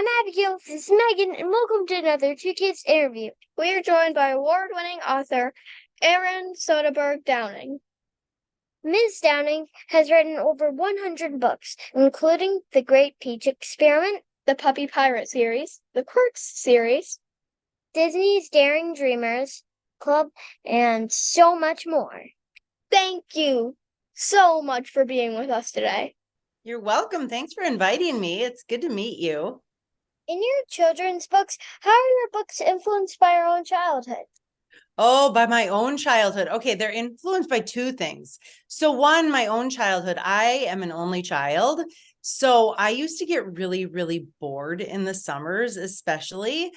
I'm Abigial, this is Megan, and welcome to another Two Kids interview. We are joined by award-winning author Erin Soderberg Downing. Ms. Downing has written over 100 books, including The Great Peach Experiment, the Puppy Pirate series, the Quirks series, Disney's Daring Dreamers Club, and so much more. Thank you so much for being with us today. You're welcome. Thanks for inviting me. It's good to meet you. In your children's books, how are your books influenced by your own childhood? Oh, by my own childhood. Okay, they're influenced by two things. So one, my own childhood, I am an only child. So I used to get really, really bored in the summers, especially.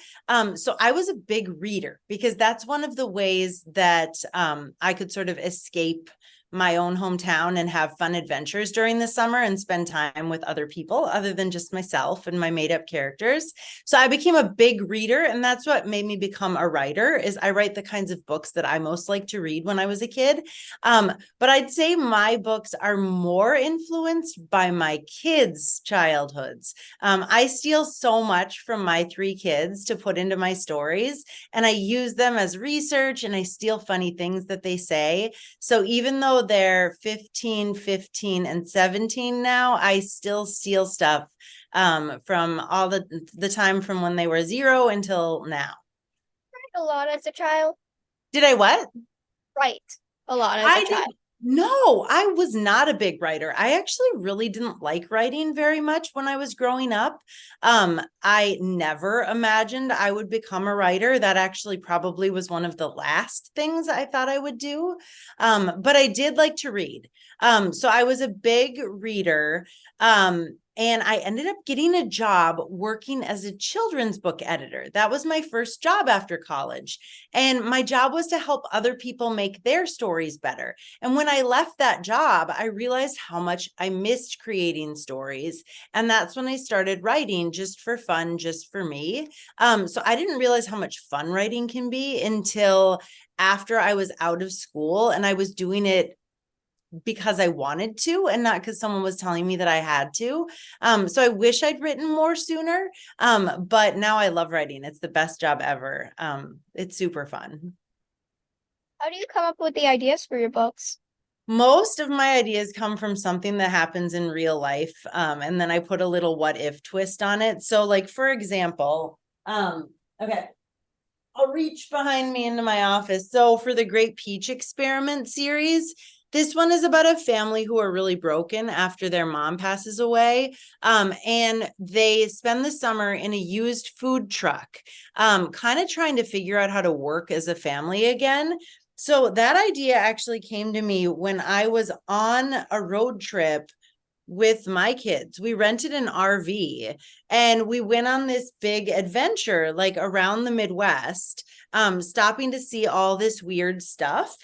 So I was a big reader because that's one of the ways that I could sort of escape my own hometown and have fun adventures during the summer and spend time with other people other than just myself and my made up characters. So I became a big reader, and that's what made me become a writer. Is I write the kinds of books that I most like to read when I was a kid. But I'd say my books are more influenced by my kids' childhoods. I steal so much from my three kids to put into my stories, and I use them as research, and I steal funny things that they say. So even though they're 15, 15, and 17 now, I still steal stuff from all the time from when they were 0 until now. Write a lot as a child. Did I what? Write a lot as a child. No, I was not a big writer. I actually really didn't like writing very much when I was growing up. I never imagined I would become a writer. That actually probably was one of the last things I thought I would do. But I did like to read. So I was a big reader. And I ended up getting a job working as a children's book editor. That was my first job after college. And my job was to help other people make their stories better. And when I left that job, I realized how much I missed creating stories. And that's when I started writing just for fun, just for me. So I didn't realize how much fun writing can be until after I was out of school and I was doing it because I wanted to and not because someone was telling me that I had to. So I wish I'd written more sooner. But now I love writing. It's the best job ever. It's super fun. How do you come up with the ideas for your books? Most of my ideas come from something that happens in real life. And then I put a little what if twist on it. So like, for example, okay. I'll reach behind me into my office. So for the Great Peach Experiment series, this one is about a family who are really broken after their mom passes away. And they spend the summer in a used food truck, kind of trying to figure out how to work as a family again. So that idea actually came to me when I was on a road trip with my kids. We rented an RV and we went on this big adventure, like around the Midwest, stopping to see all this weird stuff.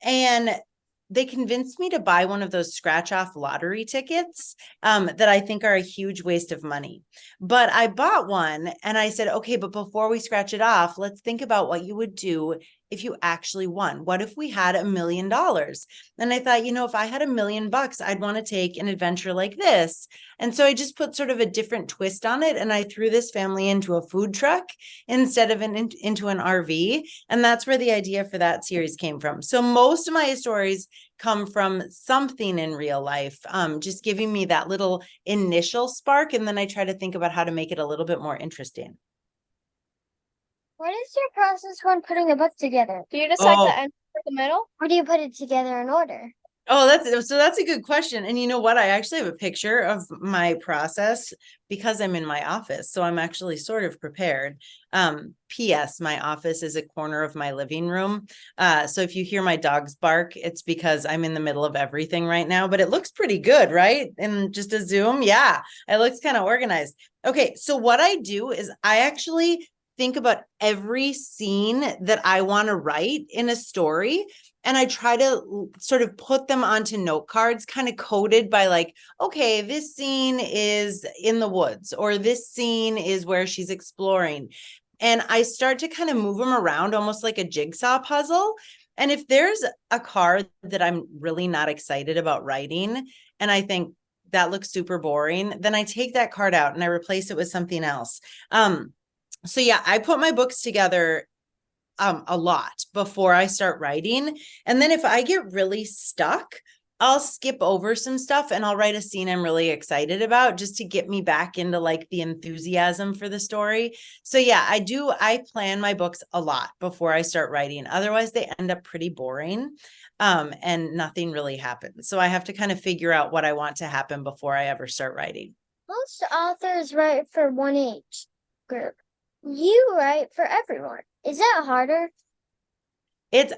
And they convinced me to buy one of those scratch off lottery tickets that I think are a huge waste of money. But I bought one and I said, okay, but before we scratch it off, let's think about what you would do if you actually won. What if we had $1 million? And I thought, if I had $1 million, I'd want to take an adventure like this. And so I just put sort of a different twist on it. And I threw this family into a food truck instead of into an RV. And that's where the idea for that series came from. So most of my stories come from something in real life, just giving me that little initial spark. And then I try to think about how to make it a little bit more interesting. What is your process when putting a book together? Do you decide the end or the middle? Or do you put it together in order? Oh, that's a good question. And you know what? I actually have a picture of my process because I'm in my office. So I'm actually sort of prepared. P.S. My office is a corner of my living room. So if you hear my dogs bark, it's because I'm in the middle of everything right now, but it looks pretty good, right? And just a zoom. Yeah, it looks kind of organized. Okay. So what I do is I actually think about every scene that I want to write in a story. And I try to sort of put them onto note cards, kind of coded by like, okay, this scene is in the woods, or this scene is where she's exploring. And I start to kind of move them around almost like a jigsaw puzzle. And if there's a card that I'm really not excited about writing, and I think, that looks super boring, then I take that card out and I replace it with something else. So yeah, I put my books together a lot before I start writing. And then if I get really stuck, I'll skip over some stuff and I'll write a scene I'm really excited about just to get me back into like the enthusiasm for the story. So yeah, I plan my books a lot before I start writing. Otherwise they end up pretty boring. And nothing really happens. So I have to kind of figure out what I want to happen before I ever start writing. Most authors write for one age group. You write for everyone. Is that harder?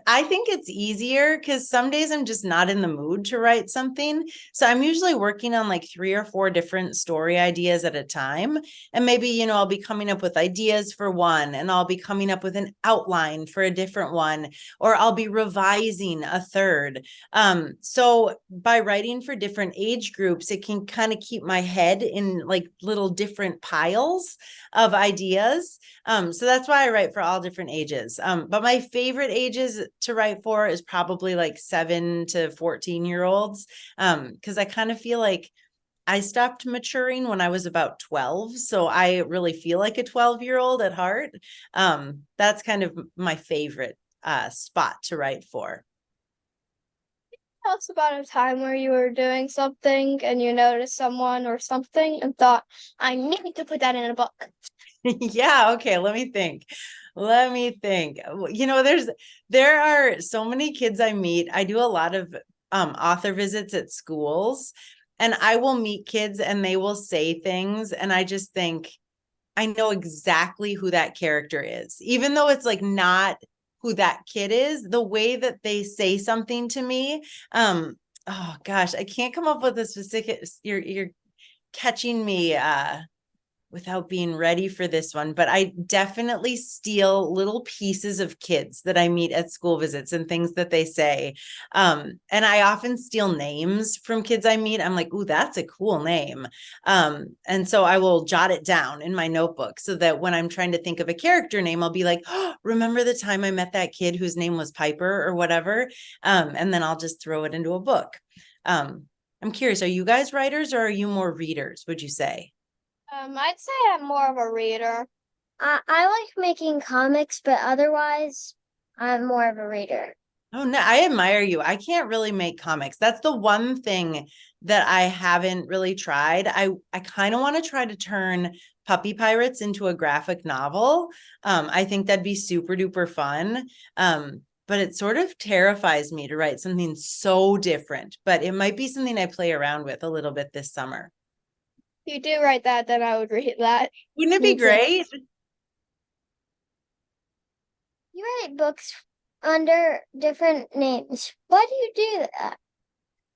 I think it's easier because some days I'm just not in the mood to write something. So I'm usually working on like 3 or 4 different story ideas at a time. And maybe, I'll be coming up with ideas for one, and I'll be coming up with an outline for a different one, or I'll be revising a third. So by writing for different age groups, it can kind of keep my head in like little different piles of ideas. So that's why I write for all different ages. But my favorite ages to write for is probably like 7 to 14-year-olds. Because I kind of feel like I stopped maturing when I was about 12. So I really feel like a 12-year-old at heart. That's kind of my favorite spot to write for. Tell us about a time where you were doing something and you noticed someone or something and thought, I need to put that in a book. Yeah, okay, let me think. There are so many kids I meet. I do a lot of author visits at schools, and I will meet kids and they will say things and I just think I know exactly who that character is. Even though it's like not who that kid is, the way that they say something to me, oh gosh, I can't come up with a specific. You're catching me without being ready for this one, but I definitely steal little pieces of kids that I meet at school visits and things that they say. And I often steal names from kids I meet. I'm like, ooh, that's a cool name. And so I will jot it down in my notebook so that when I'm trying to think of a character name, I'll be like, oh, remember the time I met that kid whose name was Piper or whatever. And then I'll just throw it into a book. I'm curious, are you guys writers or are you more readers, would you say? I'd say I'm more of a reader. I like making comics, but otherwise, I'm more of a reader. Oh, no, I admire you. I can't really make comics. That's the one thing that I haven't really tried. I kind of want to try to turn Puppy Pirates into a graphic novel. I think that'd be super duper fun. But it sort of terrifies me to write something so different, but it might be something I play around with a little bit this summer. If you do write that, then I would read that. Wouldn't it be Me too. great? You write books under different names. Why do you do that?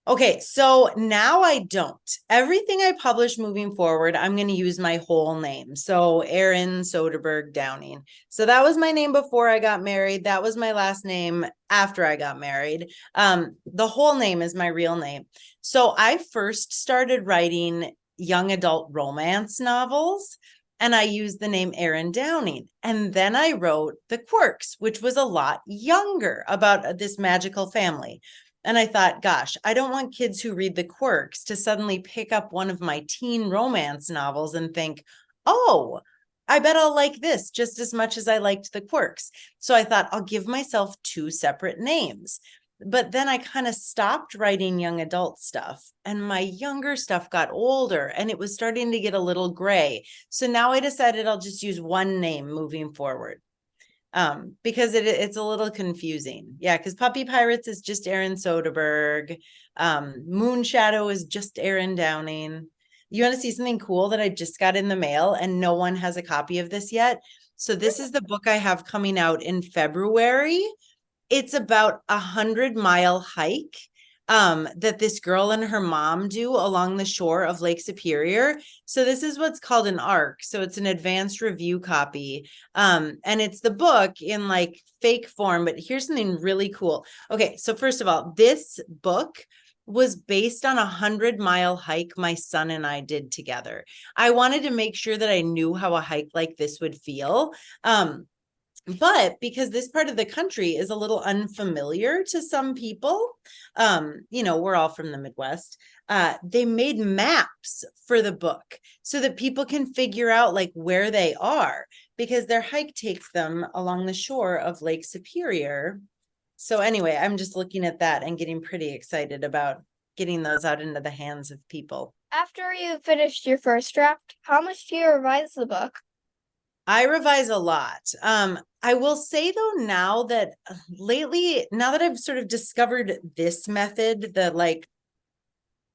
Okay, so now I don't. Everything I publish moving forward, I'm going to use my whole name. So Erin Soderberg Downing. So that was my name before I got married. That was my last name after I got married. The whole name is my real name. So I first started writing young adult romance novels, and I used the name Erin Downing. And then I wrote the Quirks, which was a lot younger, about this magical family. And I thought, gosh, I don't want kids who read the Quirks to suddenly pick up one of my teen romance novels and think, oh, I bet I'll like this just as much as I liked the Quirks. So I thought I'll give myself 2 separate names. But then I kind of stopped writing young adult stuff, and my younger stuff got older and it was starting to get a little gray. So now I decided I'll just use one name moving forward. Because it's a little confusing. Yeah, because Puppy Pirates is just Erin Soderberg. Moon Shadow is just Erin Downing. You want to see something cool that I just got in the mail and no one has a copy of this yet? So this is the book I have coming out in February. It's about 100-mile hike that this girl and her mom do along the shore of Lake Superior. So this is what's called an ARC. So it's an advanced review copy. And it's the book in like fake form, but here's something really cool. Okay, so first of all, this book was based on 100-mile hike my son and I did together. I wanted to make sure that I knew how a hike like this would feel. But because this part of the country is a little unfamiliar to some people, we're all from the Midwest. they made maps for the book so that people can figure out like where they are, because their hike takes them along the shore of Lake Superior. So anyway, I'm just looking at that and getting pretty excited about getting those out into the hands of people. After you finished your first draft, how much do you revise the book? I revise a lot. I will say though, now that I've sort of discovered this method, the like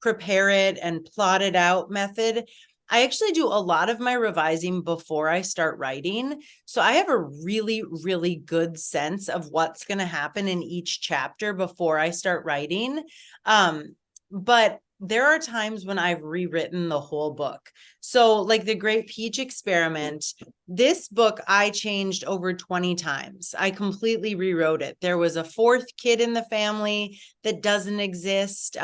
prepare it and plot it out method, I actually do a lot of my revising before I start writing. So I have a really, really good sense of what's going to happen in each chapter before I start writing. But there are times when I've rewritten the whole book. So like the Great Peach Experiment, this book I changed over 20 times. I completely rewrote it. There was a fourth kid in the family that doesn't exist.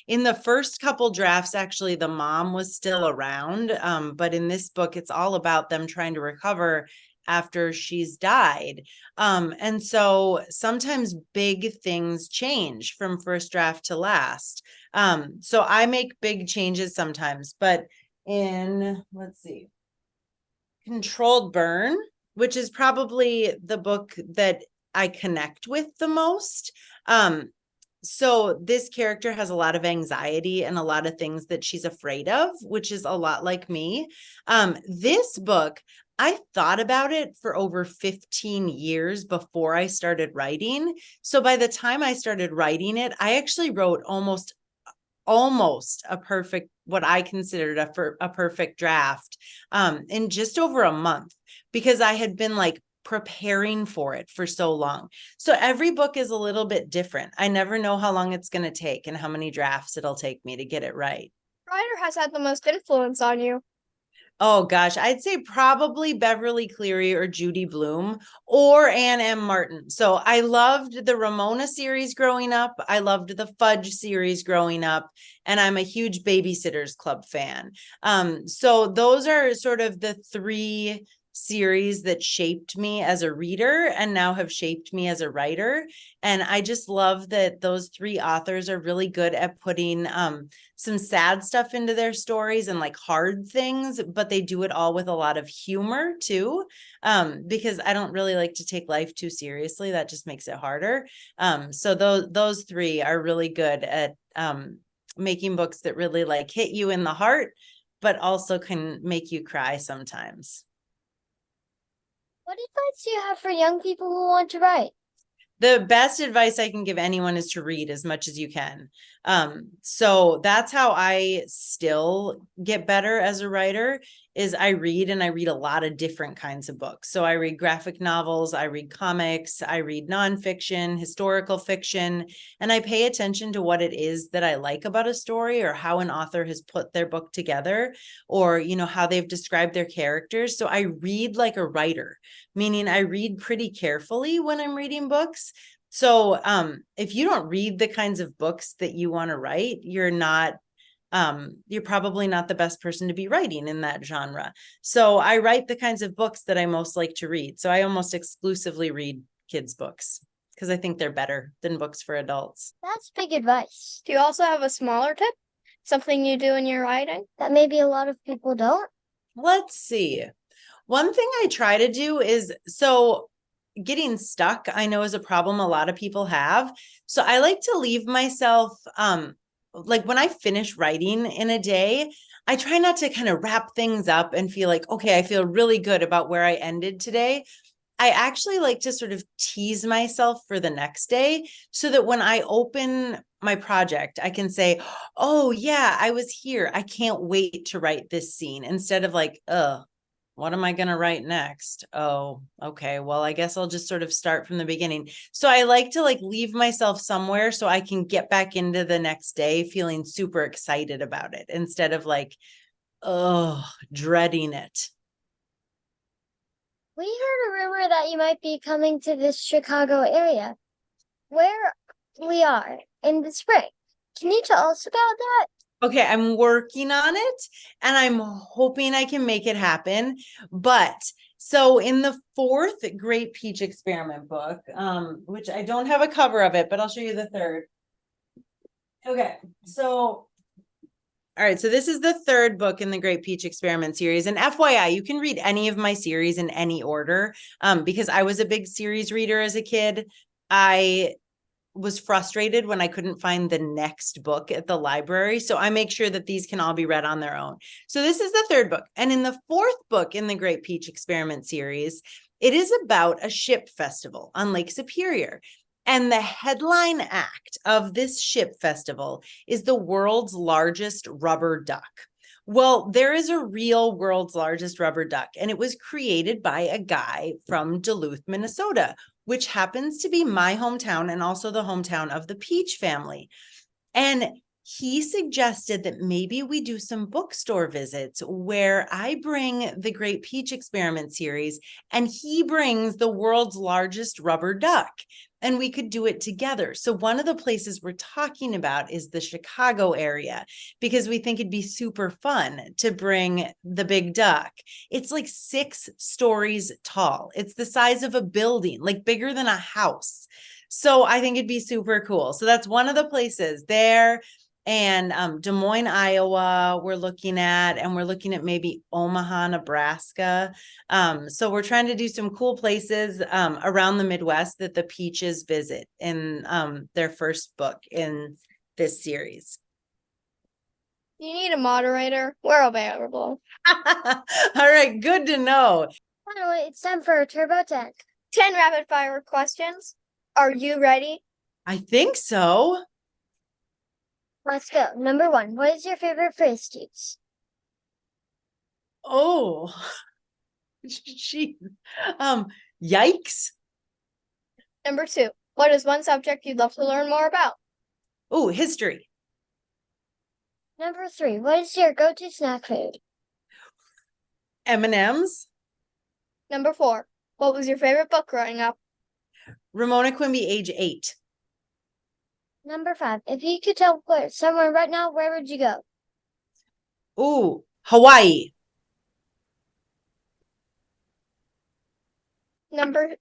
In the first couple drafts, actually, the mom was still around. But in this book, it's all about them trying to recover after she's died. And so sometimes big things change from first draft to last. So I make big changes sometimes, but let's see, Controlled Burn, which is probably the book that I connect with the most. So this character has a lot of anxiety and a lot of things that she's afraid of, which is a lot like me. This book, I thought about it for over 15 years before I started writing. So by the time I started writing it, I actually wrote almost a perfect, what I considered a perfect draft, in just over a month, because I had been like preparing for it for so long. So every book is a little bit different. I never know how long it's going to take and how many drafts it'll take me to get it right. Writer has had the most influence on you? Oh gosh, I'd say probably Beverly Cleary or Judy Blume or Anne M. Martin. So I loved the Ramona series growing up. I loved the Fudge series growing up, and I'm a huge Babysitters Club fan. So those are sort of the three series that shaped me as a reader and now have shaped me as a writer. And I just love that those three authors are really good at putting some sad stuff into their stories and like hard things, but they do it all with a lot of humor too. Because I don't really like to take life too seriously. That just makes it harder. So those three are really good at making books that really like hit you in the heart, but also can make you cry sometimes. What advice do you have for young people who want to write? The best advice I can give anyone is to read as much as you can. So that's how I still get better as a writer, is I read, and I read a lot of different kinds of books. So I read graphic novels, I read comics, I read nonfiction, historical fiction, and I pay attention to what it is that I like about a story, or how an author has put their book together, or, how they've described their characters. So I read like a writer, meaning I read pretty carefully when I'm reading books. So if you don't read the kinds of books that you want to write, you're probably not the best person to be writing in that genre. So I write the kinds of books that I most like to read. So I almost exclusively read kids' books because I think they're better than books for adults. That's big advice. Do you also have a smaller tip? Something you do in your writing that maybe a lot of people don't? Let's see. One thing I try to do is, so getting stuck, I know, is a problem a lot of people have. So I like to leave myself, like when I finish writing in a day, I try not to kind of wrap things up and feel like, okay, I feel really good about where I ended today. I actually like to sort of tease myself for the next day so that when I open my project, I can say, oh yeah, I was here. I can't wait to write this scene, instead of like, what am I going to write next? Oh, okay. Well, I guess I'll just sort of start from the beginning. So I like to like leave myself somewhere so I can get back into the next day feeling super excited about it, instead of like, dreading it. We heard a rumor that you might be coming to this Chicago area, where we are in the spring. Can you tell us about that? Okay, I'm working on it and I'm hoping I can make it happen. But so in the fourth Great Peach Experiment book, which I don't have a cover of it, but I'll show you the third. Okay, so All right, so this is the third book in the Great Peach Experiment series. And FYI, you can read any of my series in any order because I was a big series reader as a kid. I was frustrated when I couldn't find the next book at the library. So I make sure that these can all be read on their own. So this is the third book. And in the fourth book in the Great Peach Experiment series, it is about a ship festival on Lake Superior. And the headline act of this ship festival is the world's largest rubber duck. Well, there is a real world's largest rubber duck, and it was created by a guy from Duluth, Minnesota, which happens to be my hometown and also the hometown of the Peach family. And he suggested that maybe we do some bookstore visits where I bring the Great Peach Experiment series and he brings the world's largest rubber duck, and we could do it together. So one of the places we're talking about is the Chicago area because we think it'd be super fun to bring the big duck. It's like 6 stories tall. It's the size of a building, like bigger than a house. So I think it'd be super cool. So that's one of the places there. And Des Moines, Iowa, we're looking at, and we're looking at maybe Omaha, Nebraska. So we're trying to do some cool places around the Midwest that the Peaches visit in their first book in this series. You need a moderator. We're available. All right, good to know. Finally, it's time for a Turbo 10. 10 rapid fire questions. Are you ready? I think so. Let's go. Number 1. What is your favorite phrase to use? Oh, geez. Yikes. Number 2. What is one subject you'd love to learn more about? Oh, history. Number 3. What is your go-to snack food? M&Ms. Number 4. What was your favorite book growing up? Ramona Quimby, age 8. Number 5. If you could teleport somewhere right now, where would you go? Ooh, Hawaii. Number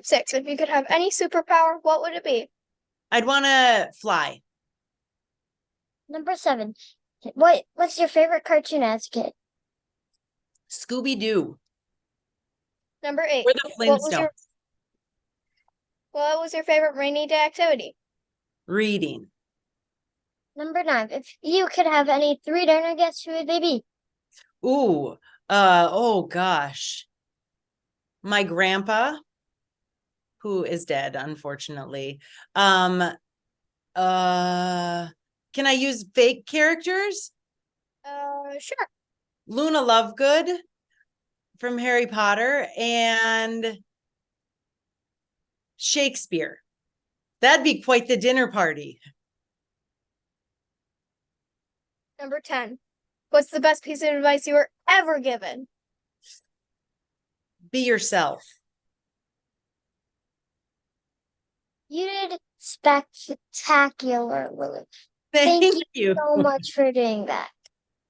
6. If you could have any superpower, what would it be? I'd want to fly. Number 7. What's your favorite cartoon as a kid? Scooby-Doo. Number 8. Or the Flintstones. What was your favorite rainy day activity? Reading. Number 9. If you could have any 3 donor guests, who would they be? Ooh, oh gosh. My grandpa, who is dead, unfortunately. Can I use fake characters? Sure. Luna Lovegood from Harry Potter and Shakespeare. That'd be quite the dinner party. Number 10. What's the best piece of advice you were ever given? Be yourself. You did spectacularly. Thank you so much for doing that.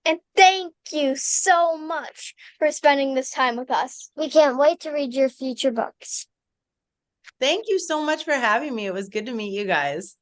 And thank you so much for spending this time with us. We can't wait to read your future books. Thank you so much for having me. It was good to meet you guys.